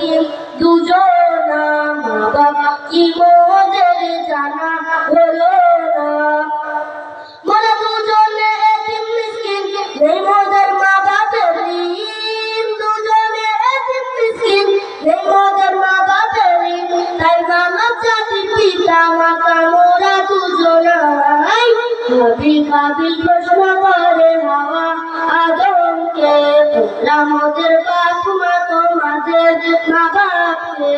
এতিম দুজনা, মা বাবা কি মোদের জানা হলো না। মোরা দুজনে এতিম মিসকিন, নেই মোদের মা বাপের ঋণ। দুজনে এতিম মিসকিন, নেই মোদের মা বাপের ঋণ। তাই মানব জাতির পিতা মাতা মোরা দুজনাই। হাবিল কাবিল প্রশ্ন করে হাওয়া আদমকে, তোমরা মোদের বাপ মা তোমাদের মা বাপকে।